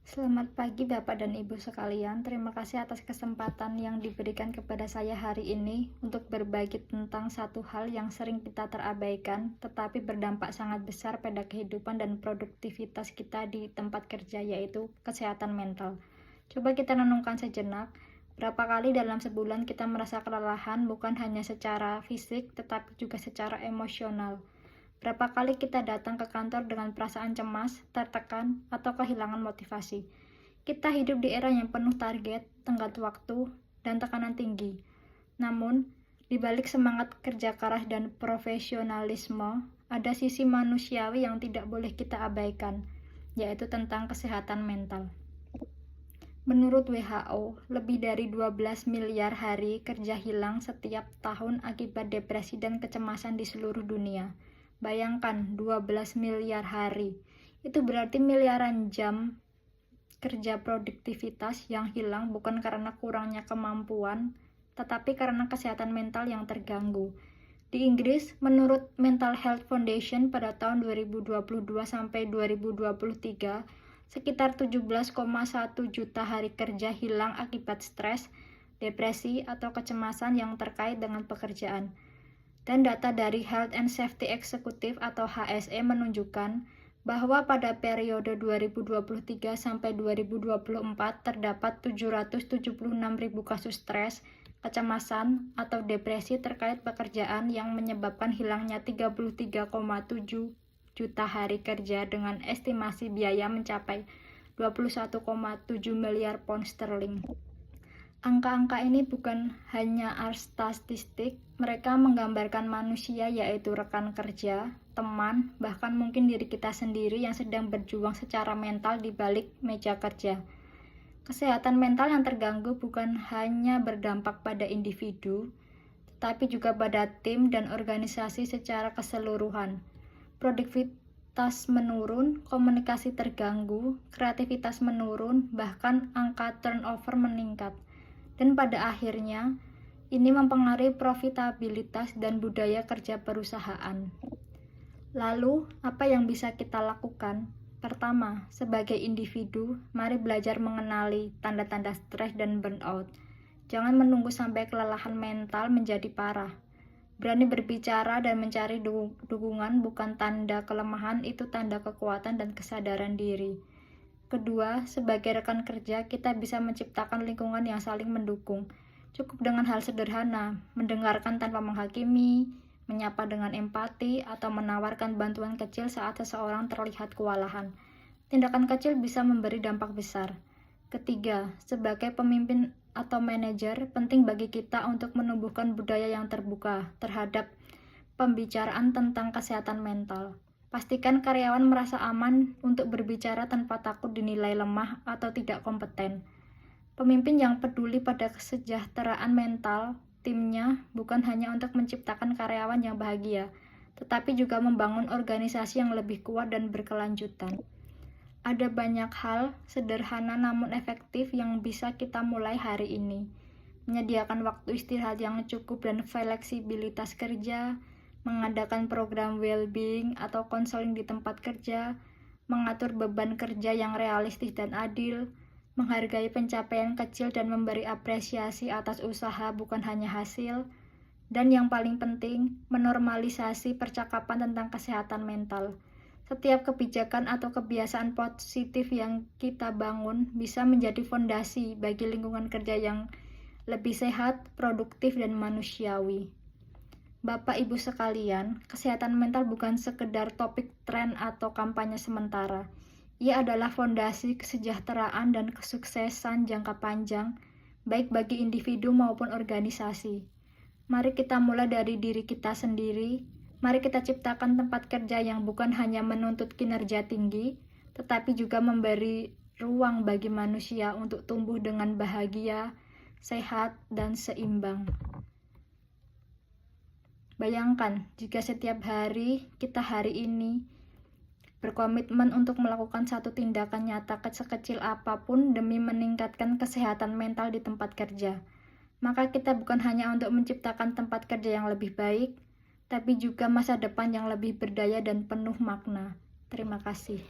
Selamat pagi Bapak dan Ibu sekalian. Terima kasih atas kesempatan yang diberikan kepada saya hari ini untuk berbagi tentang satu hal yang sering kita terabaikan, tetapi berdampak sangat besar pada kehidupan dan produktivitas kita di tempat kerja, yaitu kesehatan mental. Coba kita renungkan sejenak, berapa kali dalam sebulan kita merasa kelelahan bukan hanya secara fisik, tetapi juga secara emosional. Berapa kali kita datang ke kantor dengan perasaan cemas, tertekan, atau kehilangan motivasi. Kita hidup di era yang penuh target, tenggat waktu, dan tekanan tinggi. Namun, di balik semangat kerja keras dan profesionalisme, ada sisi manusiawi yang tidak boleh kita abaikan, yaitu tentang kesehatan mental. Menurut WHO, lebih dari 12 miliar hari kerja hilang setiap tahun akibat depresi dan kecemasan di seluruh dunia. Bayangkan 12 miliar hari, itu berarti miliaran jam kerja produktivitas yang hilang bukan karena kurangnya kemampuan, tetapi karena kesehatan mental yang terganggu. Di Inggris, menurut Mental Health Foundation pada tahun 2022 sampai 2023, sekitar 17,1 juta hari kerja hilang akibat stres, depresi, atau kecemasan yang terkait dengan pekerjaan. Dan data dari Health and Safety Executive atau HSE menunjukkan bahwa pada periode 2023 sampai 2024 terdapat 776.000 kasus stres, kecemasan, atau depresi terkait pekerjaan yang menyebabkan hilangnya 33,7 juta hari kerja dengan estimasi biaya mencapai 21,7 miliar pound sterling. Angka-angka ini bukan hanya statistik, mereka menggambarkan manusia, yaitu rekan kerja, teman, bahkan mungkin diri kita sendiri yang sedang berjuang secara mental di balik meja kerja. Kesehatan mental yang terganggu bukan hanya berdampak pada individu, tetapi juga pada tim dan organisasi secara keseluruhan. Produktivitas menurun, komunikasi terganggu, kreativitas menurun, bahkan angka turnover meningkat. Dan pada akhirnya, ini mempengaruhi profitabilitas dan budaya kerja perusahaan. Lalu, apa yang bisa kita lakukan? Pertama, sebagai individu, mari belajar mengenali tanda-tanda stres dan burnout. Jangan menunggu sampai kelelahan mental menjadi parah. Berani berbicara dan mencari dukungan bukan tanda kelemahan, itu tanda kekuatan dan kesadaran diri. Kedua, sebagai rekan kerja, kita bisa menciptakan lingkungan yang saling mendukung. Cukup dengan hal sederhana, mendengarkan tanpa menghakimi, menyapa dengan empati, atau menawarkan bantuan kecil saat seseorang terlihat kewalahan. Tindakan kecil bisa memberi dampak besar. Ketiga, sebagai pemimpin atau manajer, penting bagi kita untuk menumbuhkan budaya yang terbuka terhadap pembicaraan tentang kesehatan mental. Pastikan karyawan merasa aman untuk berbicara tanpa takut dinilai lemah atau tidak kompeten. Pemimpin yang peduli pada kesejahteraan mental timnya bukan hanya untuk menciptakan karyawan yang bahagia, tetapi juga membangun organisasi yang lebih kuat dan berkelanjutan. Ada banyak hal sederhana namun efektif yang bisa kita mulai hari ini. Menyediakan waktu istirahat yang cukup dan fleksibilitas kerja, mengadakan program well-being atau konseling di tempat kerja, mengatur beban kerja yang realistis dan adil, menghargai pencapaian kecil dan memberi apresiasi atas usaha bukan hanya hasil, dan yang paling penting, menormalisasi percakapan tentang kesehatan mental. Setiap kebijakan atau kebiasaan positif yang kita bangun bisa menjadi fondasi bagi lingkungan kerja yang lebih sehat, produktif, dan manusiawi. Bapak Ibu sekalian, kesehatan mental bukan sekedar topik tren atau kampanye sementara. Ia adalah fondasi kesejahteraan dan kesuksesan jangka panjang, baik bagi individu maupun organisasi. Mari kita mulai dari diri kita sendiri. Mari kita ciptakan tempat kerja yang bukan hanya menuntut kinerja tinggi, tetapi juga memberi ruang bagi manusia untuk tumbuh dengan bahagia, sehat, dan seimbang. Bayangkan jika setiap hari kita hari ini berkomitmen untuk melakukan satu tindakan nyata sekecil apapun demi meningkatkan kesehatan mental di tempat kerja. Maka kita bukan hanya untuk menciptakan tempat kerja yang lebih baik, tapi juga masa depan yang lebih berdaya dan penuh makna. Terima kasih.